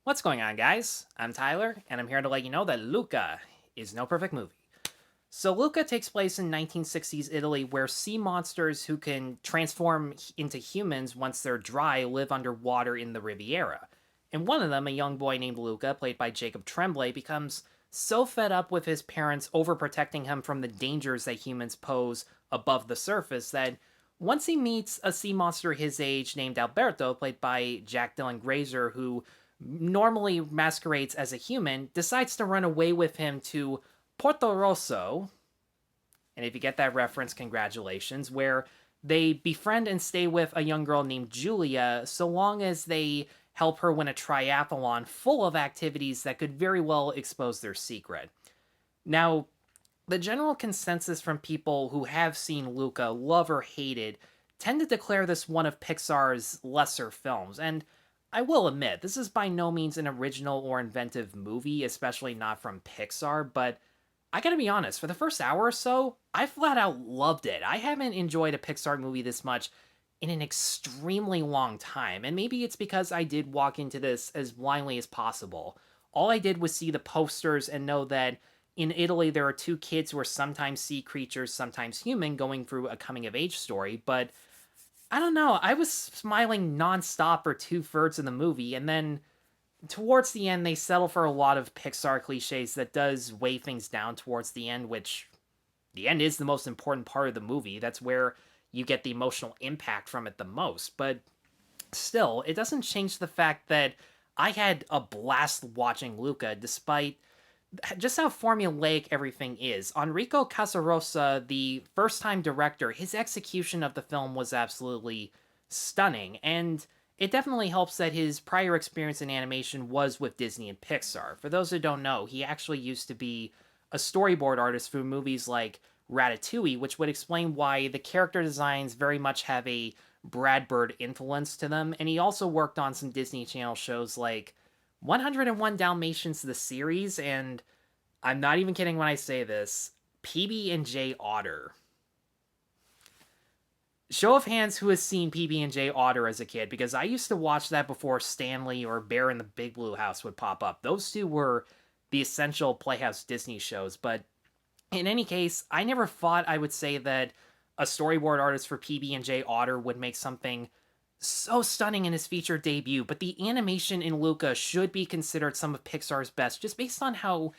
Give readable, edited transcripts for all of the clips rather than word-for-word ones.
What's going on, guys? I'm Tyler, and I'm here to let you know that Luca is no perfect movie. So, Luca takes place in 1960s Italy, where sea monsters who can transform into humans once they're dry live underwater in the Riviera. And one of them, a young boy named Luca, played by Jacob Tremblay, becomes so fed up with his parents overprotecting him from the dangers that humans pose above the surface that once he meets a sea monster his age named Alberto, played by Dylan Grazer, who normally masquerades as a human, decides to run away with him to Portorosso. And if you get that reference, congratulations, where they befriend and stay with a young girl named Julia so long as they help her win a triathlon full of activities that could very well expose their secret. Now, the general consensus from people who have seen Luca, love or hate it, tend to declare this one of Pixar's lesser films. And I will admit, this is by no means an original or inventive movie, especially not from Pixar, but I gotta be honest, for the first hour or so, I flat out loved it. I haven't enjoyed a Pixar movie this much in an extremely long time, and maybe it's because I did walk into this as blindly as possible. All I did was see the posters and know that in Italy there are two kids who are sometimes sea creatures, sometimes human, going through a coming of age story, but I don't know, I was smiling nonstop for two-thirds of the movie, and then towards the end they settle for a lot of Pixar cliches that does weigh things down towards the end, which the end is the most important part of the movie. That's where you get the emotional impact from it the most. But still, it doesn't change the fact that I had a blast watching Luca, despite just how formulaic everything is. Enrico Casarosa, the first time director, his execution of the film was absolutely stunning. And it definitely helps that his prior experience in animation was with Disney and Pixar. For those who don't know, he actually used to be a storyboard artist for movies like Ratatouille, which would explain why the character designs very much have a Brad Bird influence to them. And he also worked on some Disney Channel shows like 101 Dalmatians, the series, and I'm not even kidding when I say this, PB&J Otter. Show of hands who has seen PB&J Otter as a kid, because I used to watch that before Stanley or Bear in the Big Blue House would pop up. Those two were the essential Playhouse Disney shows, but in any case, I never thought I would say that a storyboard artist for PB&J Otter would make something so stunning in his feature debut, but the animation in Luca should be considered some of Pixar's best, just based on how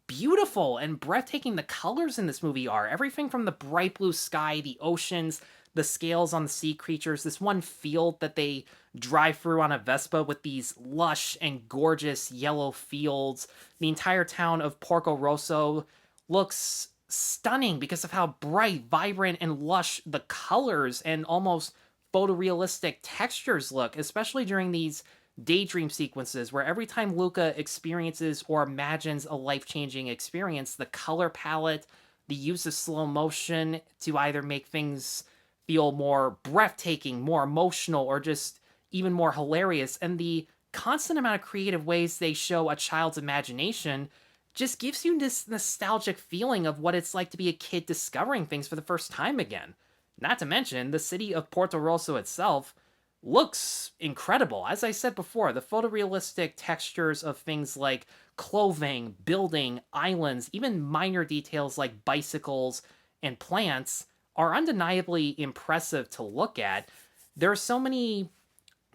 beautiful and breathtaking the colors in this movie are. Everything from the bright blue sky, the oceans, the scales on the sea creatures, this one field that they drive through on a Vespa with these lush and gorgeous yellow fields. The entire town of Portorosso looks stunning because of how bright, vibrant, and lush the colors and almost photorealistic textures look, especially during these daydream sequences where every time Luca experiences or imagines a life-changing experience, the color palette, the use of slow motion to either make things feel more breathtaking, more emotional, or just even more hilarious, and the constant amount of creative ways they show a child's imagination just gives you this nostalgic feeling of what it's like to be a kid discovering things for the first time again. Not to mention, the city of Portorosso itself looks incredible. As I said before, the photorealistic textures of things like clothing, building, islands, even minor details like bicycles and plants are undeniably impressive to look at. There are so many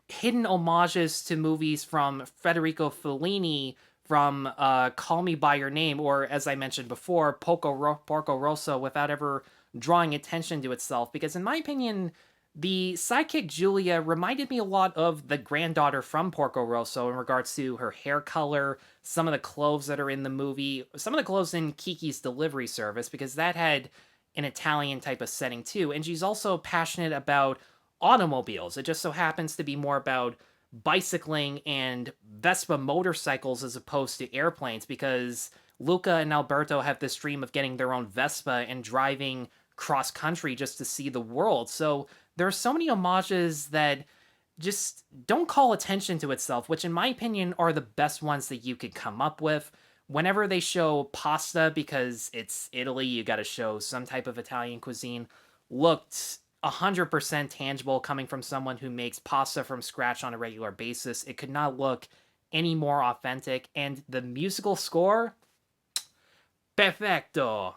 hidden homages to movies from Federico Fellini, from Call Me By Your Name, or as I mentioned before, Porco Rosso, without ever drawing attention to itself. Because in my opinion, the sidekick Julia reminded me a lot of the granddaughter from Porco Rosso in regards to her hair color, some of the clothes that are in the movie, some of the clothes in Kiki's Delivery Service, because that had an Italian type of setting too. And she's also passionate about automobiles. It just so happens to be more about bicycling and Vespa motorcycles as opposed to airplanes, because Luca and Alberto have this dream of getting their own Vespa and driving cross country just to see the world. So there are so many homages that just don't call attention to itself, which in my opinion are the best ones that you could come up with. Whenever they show pasta, because it's Italy, you got to show some type of Italian cuisine, looked 100% tangible coming from someone who makes pasta from scratch on a regular basis. It could not look any more authentic. And the musical score, perfecto.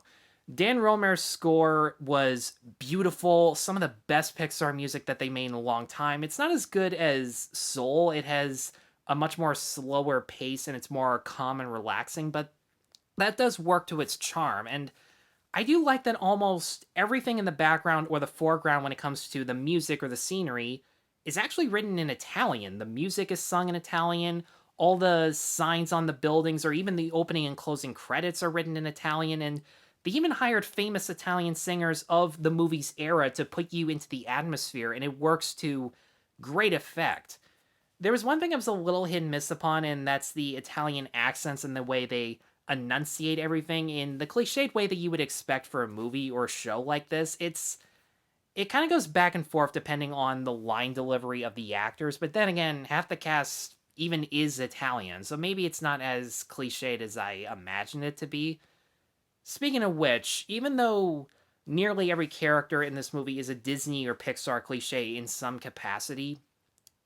Dan Romer's score was beautiful, some of the best Pixar music that they made in a long time. It's not as good as Soul. It has a much more slower pace and it's more calm and relaxing, but that does work to its charm. And I do like that almost everything in the background or the foreground when it comes to the music or the scenery is actually written in Italian. The music is sung in Italian. All the signs on the buildings or even the opening and closing credits are written in Italian. And they even hired famous Italian singers of the movie's era to put you into the atmosphere, and it works to great effect. There was one thing I was a little hit and miss upon, and that's the Italian accents and the way they enunciate everything in the cliched way that you would expect for a movie or show like this. It kind of goes back and forth depending on the line delivery of the actors, but then again, half the cast even is Italian, so maybe it's not as cliched as I imagined it to be. Speaking of which, even though nearly every character in this movie is a Disney or Pixar cliche in some capacity,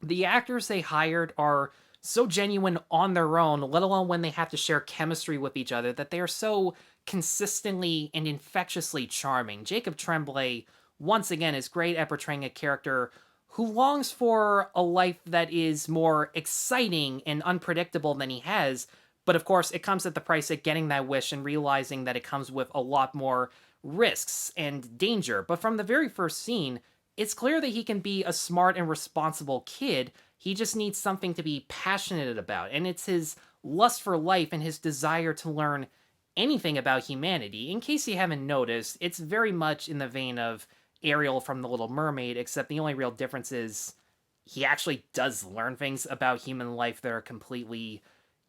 the actors they hired are so genuine on their own, let alone when they have to share chemistry with each other, that they are so consistently and infectiously charming. Jacob Tremblay, once again, is great at portraying a character who longs for a life that is more exciting and unpredictable than he has, but of course, it comes at the price of getting that wish and realizing that it comes with a lot more risks and danger. But from the very first scene, it's clear that he can be a smart and responsible kid. He just needs something to be passionate about, and it's his lust for life and his desire to learn anything about humanity. In case you haven't noticed, it's very much in the vein of Ariel from The Little Mermaid, except the only real difference is he actually does learn things about human life that are completely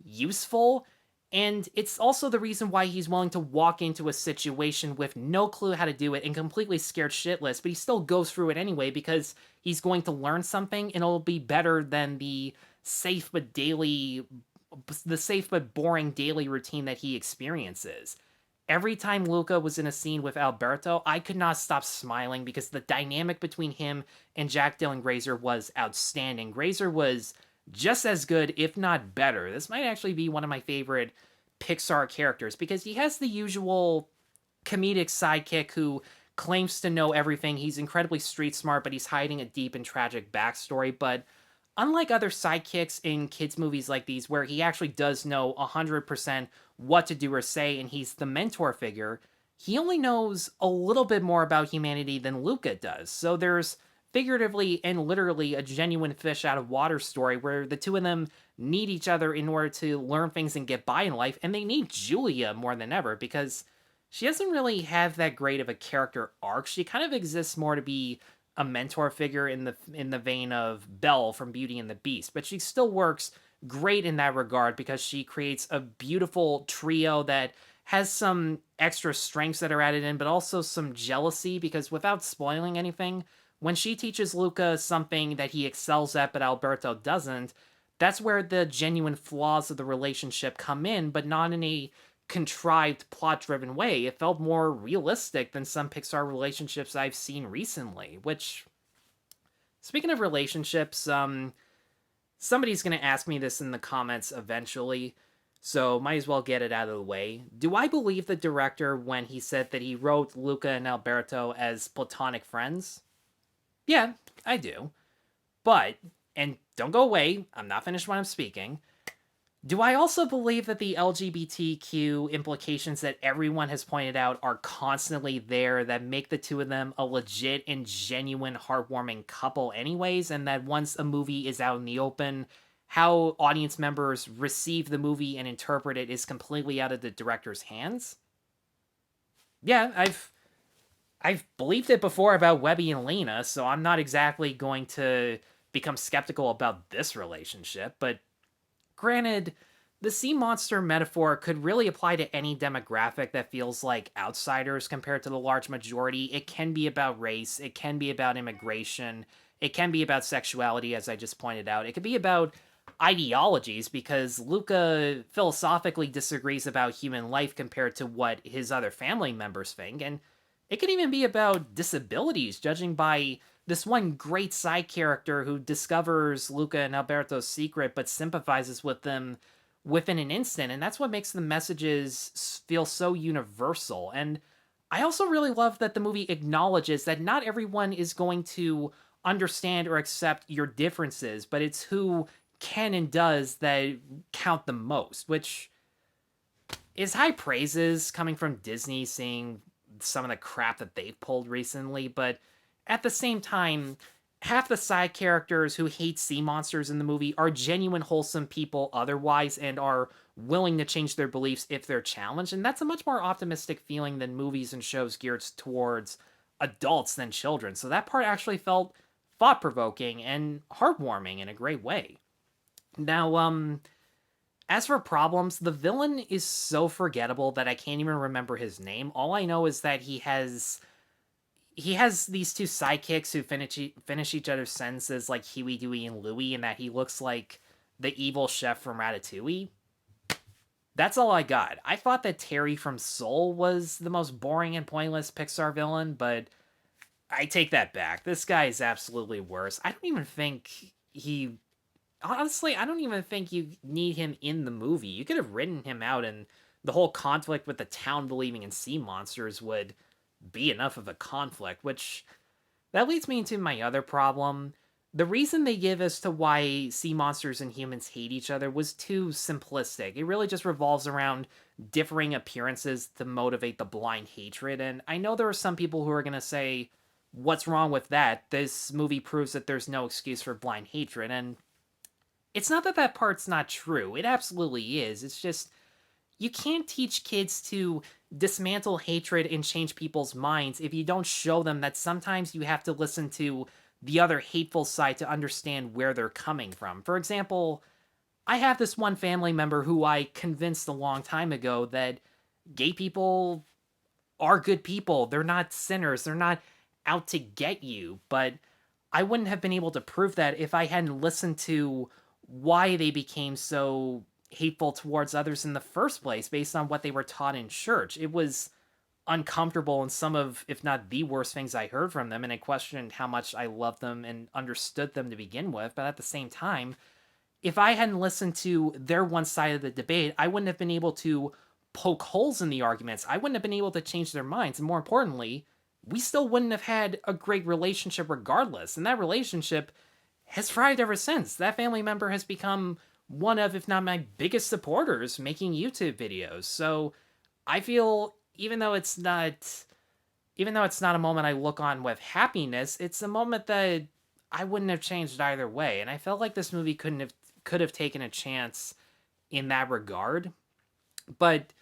useful. And it's also the reason why he's willing to walk into a situation with no clue how to do it and completely scared shitless, but he still goes through it anyway because he's going to learn something and it'll be better than the safe but boring daily routine that he experiences. Every time Luca was in a scene with Alberto, I could not stop smiling because the dynamic between him and Dylan Grazer was outstanding. Grazer was just as good, if not better. This might actually be one of my favorite Pixar characters because he has the usual comedic sidekick who claims to know everything. He's incredibly street smart, but he's hiding a deep and tragic backstory. But unlike other sidekicks in kids' movies like these, where he actually does know 100% what to do or say, and he's the mentor figure, he only knows a little bit more about humanity than Luca does. So there's figuratively and literally a genuine fish out of water story where the two of them need each other in order to learn things and get by in life, and they need Julia more than ever because she doesn't really have that great of a character arc. She kind of exists more to be a mentor figure in the vein of Belle from Beauty and the Beast, but she still works great in that regard because she creates a beautiful trio that has some extra strengths that are added in, but also some jealousy because without spoiling anything, when she teaches Luca something that he excels at but Alberto doesn't, that's where the genuine flaws of the relationship come in, but not in a contrived, plot-driven way. It felt more realistic than some Pixar relationships I've seen recently, which, speaking of relationships, somebody's going to ask me this in the comments eventually, so might as well get it out of the way. Do I believe the director when he said that he wrote Luca and Alberto as platonic friends? Yeah, I do. But, and don't go away, I'm not finished when I'm speaking, do I also believe that the LGBTQ implications that everyone has pointed out are constantly there that make the two of them a legit and genuine heartwarming couple anyways, and that once a movie is out in the open, how audience members receive the movie and interpret it is completely out of the director's hands? Yeah, I've believed it before about Webby and Lena, so I'm not exactly going to become skeptical about this relationship, but granted, the sea monster metaphor could really apply to any demographic that feels like outsiders compared to the large majority. It can be about race, it can be about immigration, it can be about sexuality, as I just pointed out. It could be about ideologies, because Luca philosophically disagrees about human life compared to what his other family members think, and it could even be about disabilities, judging by this one great side character who discovers Luca and Alberto's secret but sympathizes with them within an instant, and that's what makes the messages feel so universal. And I also really love that the movie acknowledges that not everyone is going to understand or accept your differences, but it's who can and does that count the most, which is high praises coming from Disney, seeing some of the crap that they've pulled recently. But at the same time, half the side characters who hate sea monsters in the movie are genuine, wholesome people otherwise and are willing to change their beliefs if they're challenged. And that's a much more optimistic feeling than movies and shows geared towards adults than children. So that part actually felt thought provoking and heartwarming in a great way. Now, as for problems, the villain is so forgettable that I can't even remember his name. All I know is that he has these two sidekicks who finish each other's sentences like Huey, Dewey, and Louie, and that he looks like the evil chef from Ratatouille. That's all I got. I thought that Terry from Soul was the most boring and pointless Pixar villain, but I take that back. This guy is absolutely worse. Honestly, I don't even think you need him in the movie. You could have written him out, and the whole conflict with the town believing in sea monsters would be enough of a conflict, which that leads me into my other problem. The reason they give as to why sea monsters and humans hate each other was too simplistic. It really just revolves around differing appearances to motivate the blind hatred, and I know there are some people who are going to say, what's wrong with that? This movie proves that there's no excuse for blind hatred, and it's not that that part's not true. It absolutely is. It's just you can't teach kids to dismantle hatred and change people's minds if you don't show them that sometimes you have to listen to the other hateful side to understand where they're coming from. For example, I have this one family member who I convinced a long time ago that gay people are good people. They're not sinners. They're not out to get you. But I wouldn't have been able to prove that if I hadn't listened to why they became so hateful towards others in the first place based on what they were taught in church. It was uncomfortable and some of, if not the worst things I heard from them, and I questioned how much I loved them and understood them to begin with. But at the same time, if I hadn't listened to their one side of the debate, I wouldn't have been able to poke holes in the arguments. I wouldn't have been able to change their minds. And more importantly, we still wouldn't have had a great relationship regardless. And that relationship has thrived ever since. That family member has become one of, if not my biggest supporters, making YouTube videos. So I feel even though it's not a moment I look on with happiness, it's a moment that I wouldn't have changed either way. And I felt like this movie could have taken a chance in that regard. But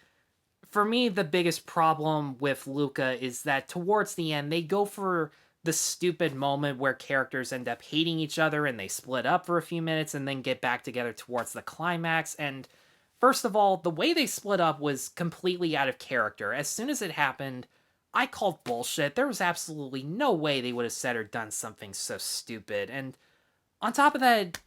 for me, the biggest problem with Luca is that towards the end, they go for the stupid moment where characters end up hating each other and they split up for a few minutes and then get back together towards the climax. And first of all, the way they split up was completely out of character. As soon as it happened, I called bullshit. There was absolutely no way they would have said or done something so stupid. And on top of that,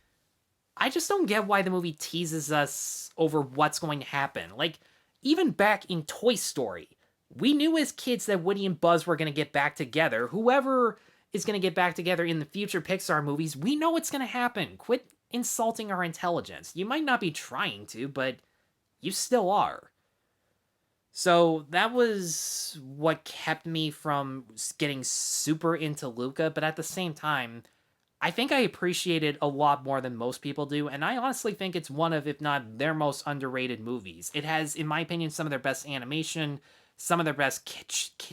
I just don't get why the movie teases us over what's going to happen. Like, even back in Toy Story, we knew as kids that Woody and Buzz were going to get back together. Whoever is going to get back together in the future Pixar movies, we know what's going to happen. Quit insulting our intelligence. You might not be trying to, but you still are. So that was what kept me from getting super into Luca, but at the same time, I think I appreciate it a lot more than most people do, and I honestly think it's one of, if not their most underrated movies. It has, in my opinion, some of their best animation, some of their best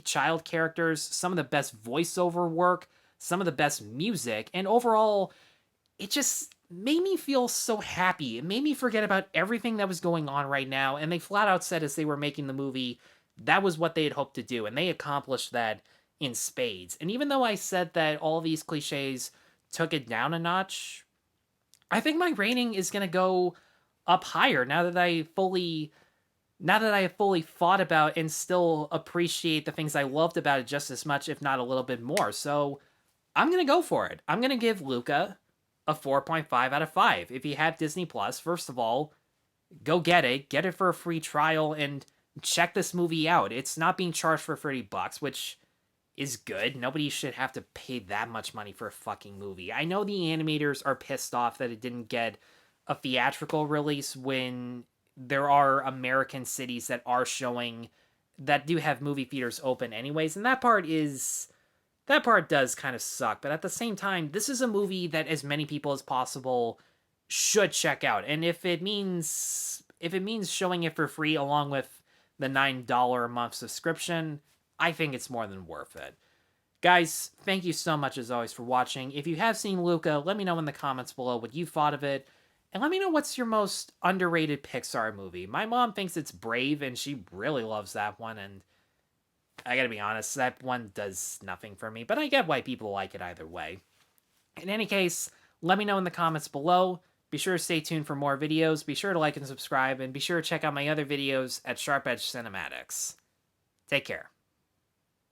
child characters, some of the best voiceover work, some of the best music, and overall, it just made me feel so happy. It made me forget about everything that was going on right now, and they flat out said as they were making the movie, that was what they had hoped to do, and they accomplished that in spades. And even though I said that all these cliches took it down a notch, I think my rating is going to go up higher now that I have fully thought about and still appreciate the things I loved about it just as much, if not a little bit more. So I'm going to go for it. I'm going to give Luca a 4.5 out of 5. If you have Disney Plus, first of all, go get it for a free trial, and check this movie out. It's not being charged for $30, which is good. Nobody should have to pay that much money for a fucking movie. I know the animators are pissed off that it didn't get a theatrical release when there are American cities that are showing that do have movie theaters open anyways, and that part does kind of suck. But at the same time, this is a movie that as many people as possible should check out. And if it means showing it for free along with the $9 a month subscription, I think it's more than worth it. Guys, thank you so much as always for watching. If you have seen Luca, let me know in the comments below what you thought of it. And let me know what's your most underrated Pixar movie. My mom thinks it's Brave, and she really loves that one, and I gotta be honest, that one does nothing for me, but I get why people like it either way. In any case, let me know in the comments below. Be sure to stay tuned for more videos, be sure to like and subscribe, and be sure to check out my other videos at Sharp Edge Cinematics. Take care.